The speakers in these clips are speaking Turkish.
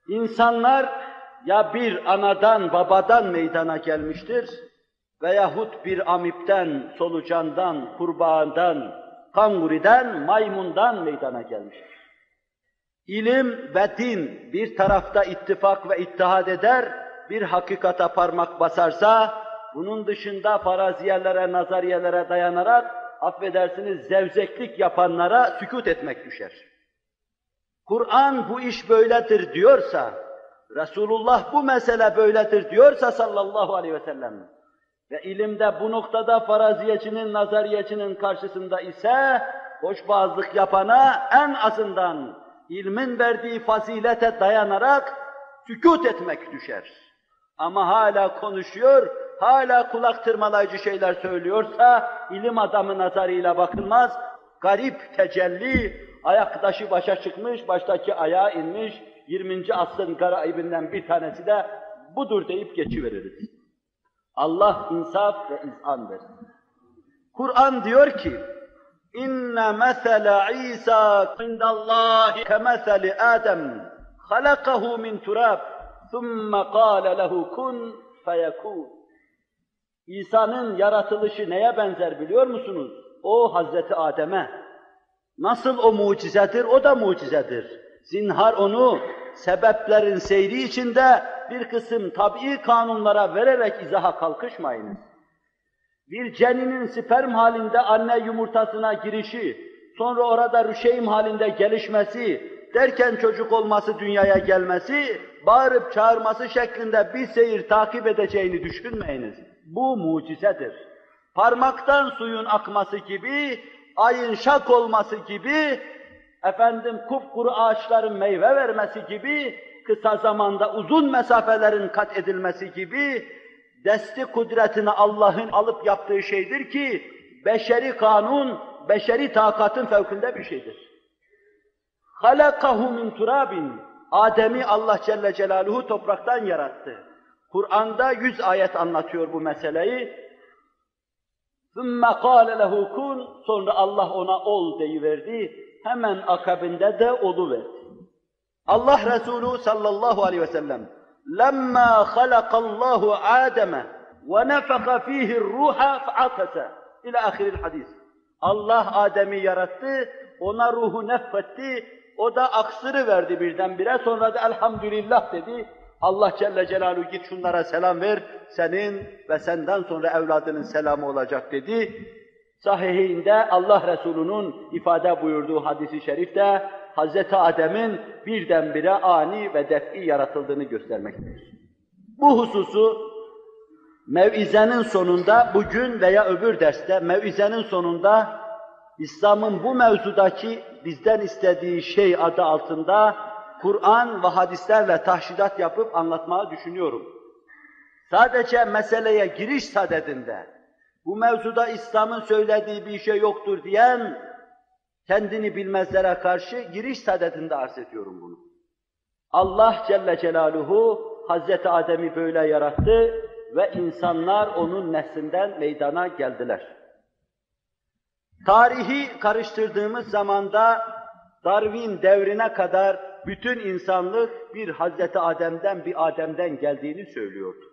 İnsanlar ya bir anadan, babadan meydana gelmiştir veyahut bir amipten, solucandan, kurbağadan, kanguriden, maymundan meydana gelmiştir. İlim ve din bir tarafta ittifak ve ittihad eder, bir hakikata parmak basarsa, bunun dışında faraziyelere, nazariyelere dayanarak, affedersiniz zevzeklik yapanlara sükût etmek düşer. Kur'an bu iş böyledir diyorsa, Resulullah bu mesele böyledir diyorsa sallallahu aleyhi ve sellem ve ilimde bu noktada faraziyecinin, nazariyecinin karşısında ise hoşbazlık yapana en azından ilmin verdiği fazilete dayanarak sükût etmek düşer. Ama hala konuşuyor, hala kulak tırmalayıcı şeyler söylüyorsa ilim adamı nazarıyla bakılmaz, garip tecelli, ayaktaşı başa çıkmış, baştaki ayağa inmiş, 20. asrın garaibinden bir tanesi de budur deyip geçiveririz. Allah insaf ve izan versin. Kur'an diyor ki, İnne mesele İsa indallahi kemeseli Adem halakahu min turab thumme kâle lehu kun feyekûn. İsa'nın yaratılışı neye benzer biliyor musunuz? O Hazreti Adem'e. Nasıl o mucizedir, o da mucizedir. Zinhar onu sebeplerin seyri içinde bir kısım tabii kanunlara vererek izaha kalkışmayınız. Bir ceninin sperm halinde anne yumurtasına girişi, sonra orada rüşeym halinde gelişmesi, derken çocuk olması, dünyaya gelmesi, bağırıp çağırması şeklinde bir seyir takip edeceğini düşünmeyiniz. Bu mucizedir. Parmaktan suyun akması gibi, ayın şak olması gibi, kupkuru ağaçların meyve vermesi gibi, kısa zamanda uzun mesafelerin kat edilmesi gibi, desti kudretini Allah'ın alıp yaptığı şeydir ki, beşeri kanun, beşeri takatın fevkinde bir şeydir. خَلَقَهُ مِنْ تُرَابٍ Adem'i Allah Celle Celaluhu topraktan yarattı. Kur'an'da 100 ayet anlatıyor bu meseleyi. ثُمَّ قَالَ لَهُ كُنْ Sonra Allah ona ol deyiverdi. Hemen akabinde de oluverdi. Allah Resulü sallallahu aleyhi ve sellem لَمَّا خَلَقَ اللّٰهُ آدَمَ وَنَفَخَ ف۪يهِ الرُّوحَ فَعَقَسَ İlâ ahiril hadis. Allah Adem'i yarattı, ona ruhu nefetti, o da aksırıverdi birdenbire, sonra da elhamdülillah dedi. Allah Celle Celaluhu git şunlara selam ver, senin ve senden sonra evladının selamı olacak dedi. Sahihinde Allah Resulü'nün ifade buyurduğu hadis-i şerifte Hazreti Adem'in birdenbire ani ve def'i yaratıldığını göstermektedir. Bu hususu mev'izenin sonunda, bugün veya öbür derste mev'izenin sonunda İslam'ın bu mevzudaki bizden istediği şey adı altında Kur'an ve hadislerle tahşidat yapıp anlatmayı düşünüyorum. Sadece meseleye giriş sadedinde, bu mevzuda İslam'ın söylediği bir şey yoktur diyen kendini bilmezlere karşı giriş sadedinde arz ediyorum bunu. Allah Celle Celaluhu Hazreti Adem'i böyle yarattı ve insanlar onun neslinden meydana geldiler. Tarihi karıştırdığımız zamanda Darwin devrine kadar bütün insanlık bir Hazreti Adem'den, bir Adem'den geldiğini söylüyordu.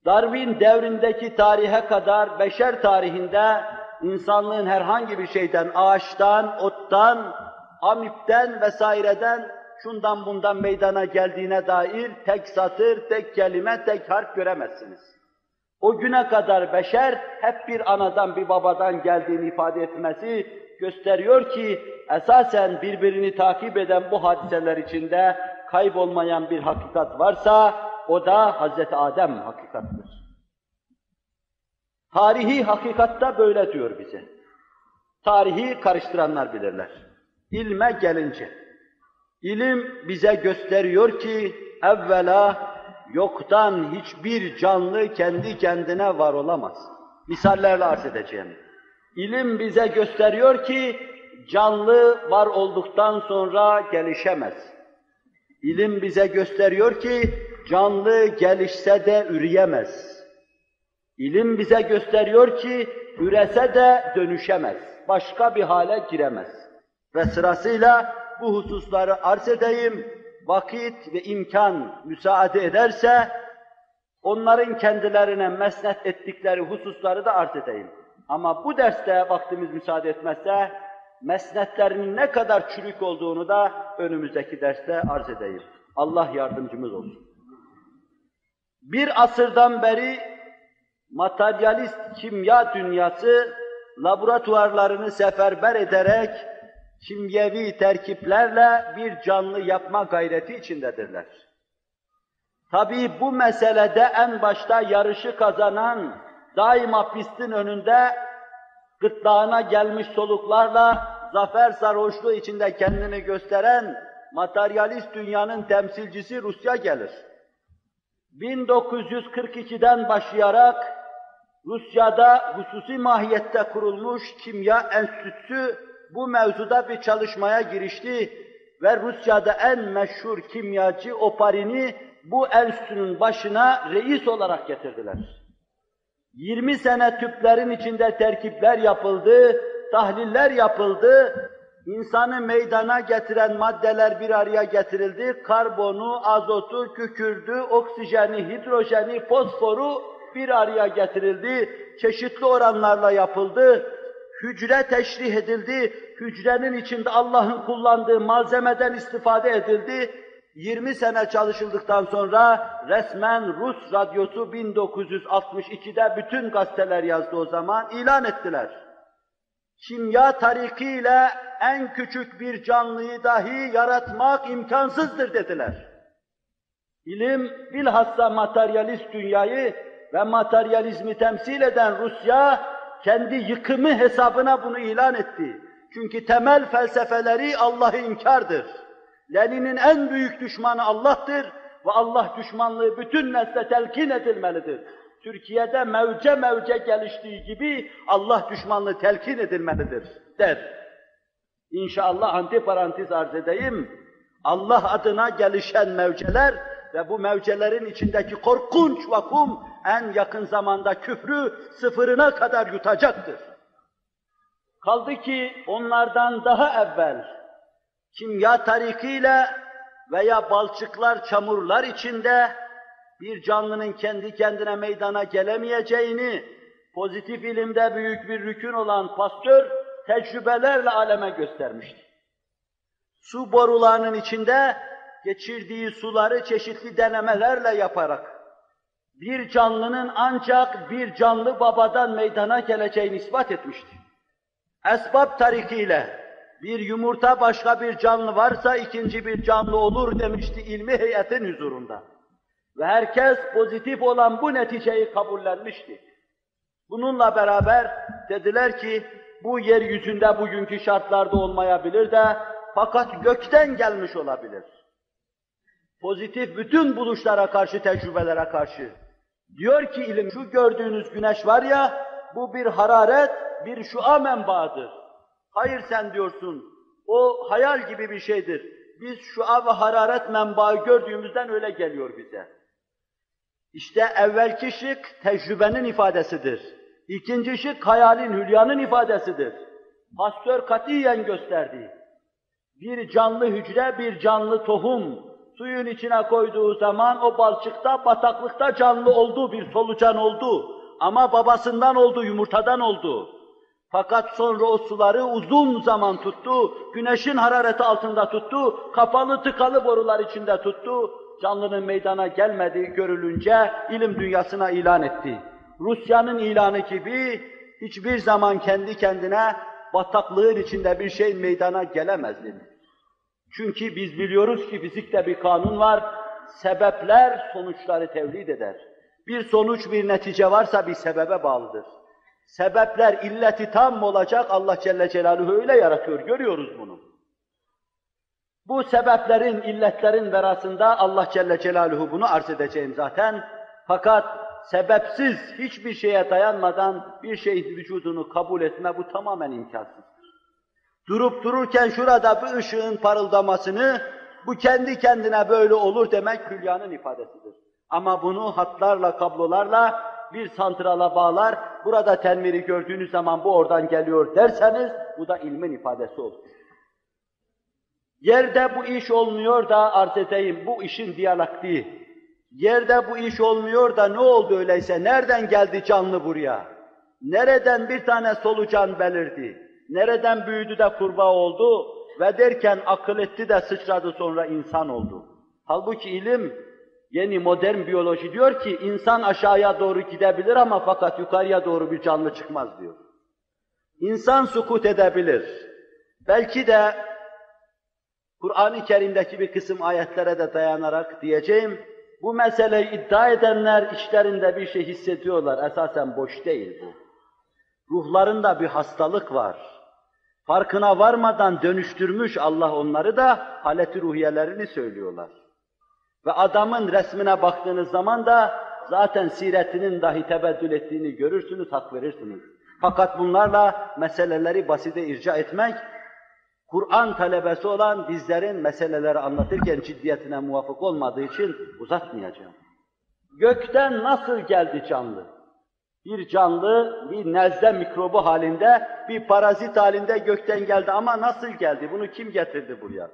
Darwin devrindeki tarihe kadar beşer tarihinde insanlığın herhangi bir şeyden, ağaçtan, ottan, amipten vesaireden, şundan bundan meydana geldiğine dair tek satır, tek kelime, tek harf göremezsiniz. O güne kadar beşer hep bir anadan, bir babadan geldiğini ifade etmesi gösteriyor ki esasen birbirini takip eden bu hadiseler içinde kaybolmayan bir hakikat varsa o da Hazreti Adem hakikattır. Tarihi hakikatta böyle diyor bize. Tarihi karıştıranlar bilirler. İlme gelince, ilim bize gösteriyor ki evvela yoktan hiçbir canlı kendi kendine var olamaz. Misallerle arz edeceğim. İlim bize gösteriyor ki canlı var olduktan sonra gelişemez. İlim bize gösteriyor ki canlı gelişse de üreyemez. İlim bize gösteriyor ki ürese de dönüşemez. Başka bir hale giremez. Ve sırasıyla bu hususları arz edeyim. vakit ve imkan müsaade ederse, onların kendilerine mesnet ettikleri hususları da arz edeyim. Ama bu derste vaktimiz müsaade etmezse, mesnetlerinin ne kadar çürük olduğunu da önümüzdeki derste arz edeyim. Allah yardımcımız olsun. Bir asırdan beri materyalist kimya dünyası laboratuvarlarını seferber ederek kimyevi terkiplerle bir canlı yapma gayreti içindedirler. Tabii bu meselede en başta yarışı kazanan, daima pistin önünde gırtlağına gelmiş soluklarla zafer sarhoşluğu içinde kendini gösteren materyalist dünyanın temsilcisi Rusya gelir. 1942'den başlayarak Rusya'da hususi mahiyette kurulmuş Kimya Enstitüsü bu mevzuda bir çalışmaya girişti ve Rusya'da en meşhur kimyacı Oparin'i bu enstitünün başına reis olarak getirdiler. 20 sene tüplerin içinde terkipler yapıldı, tahliller yapıldı, insanı meydana getiren maddeler bir araya getirildi, karbonu, azotu, kükürdü, oksijeni, hidrojeni, fosforu bir araya getirildi, çeşitli oranlarla yapıldı, hücre teşrih edildi, hücrenin içinde Allah'ın kullandığı malzemeden istifade edildi. 20 sene çalışıldıktan sonra resmen Rus radyosu 1962'de bütün gazeteler yazdı o zaman, ilan ettiler. Kimya tarikiyle en küçük bir canlıyı dahi yaratmak imkansızdır dediler. İlim bilhassa materyalist dünyayı ve materyalizmi temsil eden Rusya kendi yıkımı hesabına bunu ilan etti. Çünkü temel felsefeleri Allah'ı inkardır. Lenin'in en büyük düşmanı Allah'tır ve Allah düşmanlığı bütün nesle telkin edilmelidir. Türkiye'de mevce geliştiği gibi Allah düşmanlığı telkin edilmelidir der. İnşallah antiparantez arz edeyim. Allah adına gelişen mevceler ve bu mevcelerin içindeki korkunç vakum en yakın zamanda küfrü sıfırına kadar yutacaktır. Kaldı ki onlardan daha evvel kimya tarikiyle veya balçıklar, çamurlar içinde bir canlının kendi kendine meydana gelemeyeceğini, pozitif ilimde büyük bir rükün olan Pasteur, tecrübelerle aleme göstermişti. Su borularının içinde geçirdiği suları çeşitli denemelerle yaparak, bir canlının ancak bir canlı babadan meydana geleceğini ispat etmişti. Esbab tarikiyle, bir yumurta başka bir canlı varsa ikinci bir canlı olur demişti ilmi heyetin huzurunda. Ve herkes pozitif olan bu neticeyi kabullenmişti. Bununla beraber dediler ki bu yeryüzünde bugünkü şartlarda olmayabilir de fakat gökten gelmiş olabilir. Pozitif bütün buluşlara karşı, tecrübelere karşı. Diyor ki ilim, şu gördüğünüz güneş var ya, bu bir hararet, bir şua menbaıdır. Hayır sen diyorsun, o hayal gibi bir şeydir. Biz şua ve hararet menbaı gördüğümüzden öyle geliyor bize. İşte evvelki şık tecrübenin ifadesidir. İkinci şık hayalin, hülyanın ifadesidir. Pasteur katiyen gösterdi. Bir canlı hücre, bir canlı tohum suyun içine koyduğu zaman o balçıkta, bataklıkta canlı oldu, bir solucan oldu. Ama babasından oldu, yumurtadan oldu. Fakat sonra o suları uzun zaman tuttu, güneşin harareti altında tuttu, kapalı tıkalı borular içinde tuttu. Canlının meydana gelmediği görülünce ilim dünyasına ilan etti. Rusya'nın ilanı gibi hiçbir zaman kendi kendine bataklığın içinde bir şey meydana gelemez dedi. Çünkü biz biliyoruz ki fizikte bir kanun var, sebepler sonuçları tevlid eder. Bir sonuç, bir netice varsa bir sebebe bağlıdır. Sebepler illeti tam olacak, Allah Celle Celaluhu öyle yaratıyor, görüyoruz bunu. Bu sebeplerin, illetlerin verasında Allah Celle Celaluhu bunu arz edeceğim zaten. Fakat sebepsiz, hiçbir şeye dayanmadan bir şeyin vücudunu kabul etme, bu tamamen imkansızdır. Durup dururken şurada bir ışığın parıldamasını, bu kendi kendine böyle olur demek hülyanın ifadesidir. Ama bunu hatlarla, kablolarla bir santrala bağlar, burada tenviri gördüğünüz zaman bu oradan geliyor derseniz, bu da ilmin ifadesi olur. Yerde bu iş olmuyor da arz edeyim, bu işin diyalektiği. Yerde bu iş olmuyor da ne oldu öyleyse, nereden geldi canlı buraya? Nereden bir tane solucan belirdi? Nereden büyüdü de kurbağa oldu? Ve derken akıl etti de sıçradı sonra insan oldu. Halbuki ilim, yeni modern biyoloji diyor ki, insan aşağıya doğru gidebilir ama fakat yukarıya doğru bir canlı çıkmaz diyor. İnsan sukut edebilir. Belki de Kur'an-ı Kerim'deki bir kısım ayetlere de dayanarak diyeceğim, bu meseleyi iddia edenler içlerinde bir şey hissediyorlar. Esasen boş değil bu. Ruhlarında bir hastalık var. Farkına varmadan dönüştürmüş Allah onları da halet-i ruhiyelerini söylüyorlar. Ve adamın resmine baktığınız zaman da zaten siretinin dahi tebeddül ettiğini görürsünüz, hak verirsiniz. Fakat bunlarla meseleleri basite irca etmek, Kur'an talebesi olan bizlerin meseleleri anlatırken ciddiyetine muvafık olmadığı için uzatmayacağım. Gökten nasıl geldi canlı? Bir canlı, bir nezle mikrobu halinde, bir parazit halinde gökten geldi ama nasıl geldi? Bunu kim getirdi buraya?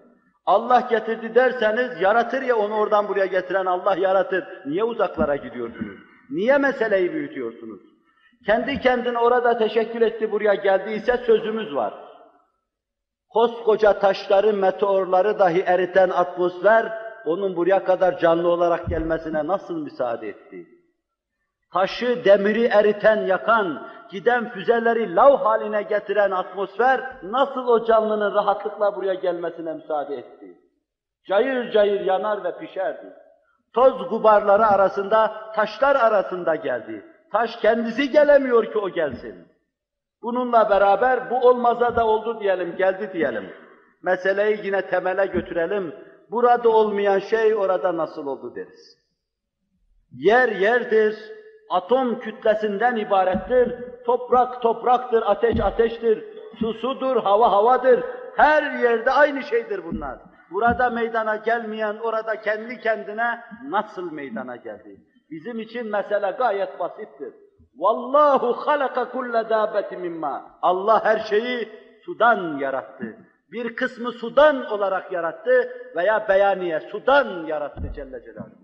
Allah getirdi derseniz, yaratır ya onu oradan buraya getiren Allah yaratır. Niye uzaklara gidiyorsunuz? Niye meseleyi büyütüyorsunuz? Kendi kendine orada teşekkür etti, buraya geldiyse sözümüz var. Koskoca taşları, meteorları dahi eriten atmosfer, onun buraya kadar canlı olarak gelmesine nasıl müsaade etti? Taşı, demiri eriten, yakan, giden füzeleri lav haline getiren atmosfer, nasıl o canlının rahatlıkla buraya gelmesine müsaade etti? Cayır cayır yanar ve pişerdi. Toz gubarları arasında, taşlar arasında geldi. Taş kendisi gelemiyor ki o gelsin. Bununla beraber bu olmaza da oldu diyelim, geldi diyelim. Meseleyi yine temele götürelim. Burada olmayan şey orada nasıl oldu deriz. Yer yerdir, atom kütlesinden ibarettir, toprak topraktır, ateş ateştir, su sudur, hava havadır. Her yerde aynı şeydir bunlar. Burada meydana gelmeyen orada kendi kendine nasıl meydana geldi? Bizim için mesele gayet basittir. Vallahu halaka kulle dâbeti mimma. Allah her şeyi sudan yarattı. Bir kısmı sudan olarak yarattı veya beyaniye sudan yarattı Celle Celaluhu.